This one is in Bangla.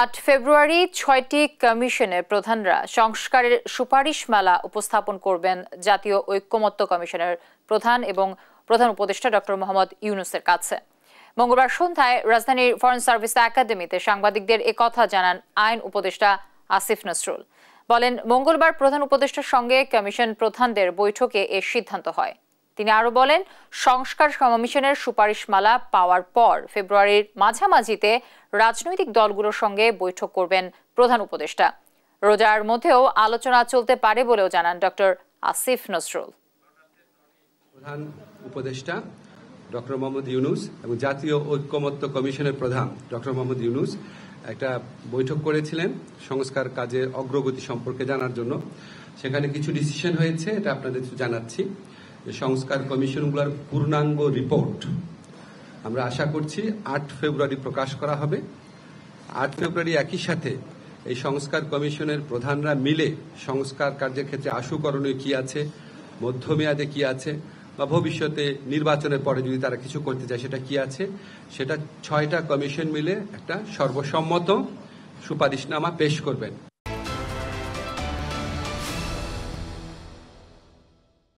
8 ফেব্রুয়ারি 6টি কমিশনের প্রধানরা সংস্কারের সুপারিশমালা উপস্থাপন করবেন জাতীয় ঐকমত্য কমিশনের প্রধান এবং প্রধান উপদেষ্টা ডক্টর মোহাম্মদ ইউনূসের কাছে। মঙ্গলবার সন্ধ্যায় রাজধানীর ফরেন সার্ভিস একাডেমিতে সাংবাদিকদের একথা জানান আইন উপদেষ্টা আসিফ নজরুল। বলেন, মঙ্গলবার প্রধান উপদেষ্টার সঙ্গে কমিশন প্রধানদের বৈঠকে এর সিদ্ধান্ত হয়। তিনি আরো বলেন, সংস্কার কমিশনের সুপারিশমালা পাওয়ার পর ফেব্রুয়ারির মাঝামাঝিতে রাজনৈতিক দলগুলোর সঙ্গে বৈঠক করবেন প্রধান উপদেষ্টা। রোজার মধ্যেও আলোচনা চলতে পারে বলেও জানান ডক্টর আসিফ নজরুল। প্রধান উপদেষ্টা ডক্টর মোহাম্মদ ইউনূস এবং জাতীয় ঐকমত্য কমিশনের প্রধান ডক্টর মোহাম্মদ ইউনূস একটা বৈঠক করেছিলেন সংস্কার কাজের অগ্রগতি সম্পর্কে জানার জন্য। সেখানে কিছু ডিসিশন হয়েছে, এটা আপনাদের জানাচ্ছি। সংস্কার কমিশনগুলোর পূর্ণাঙ্গ রিপোর্ট আমরা আশা করছি 8 ফেব্রুয়ারি প্রকাশ করা হবে। 8 ফেব্রুয়ারি একই সাথে এই সংস্কার কমিশনের প্রধানরা মিলে সংস্কার কার্যের ক্ষেত্রে আশুকরণীয় কি আছে, মধ্যমেয়াদে কি আছে, বা ভবিষ্যতে নির্বাচনের পরে যদি তারা কিছু করতে চায় সেটা কি আছে, সেটা 6টা কমিশন মিলে একটা সর্বসম্মত সুপারিশনামা পেশ করবেন।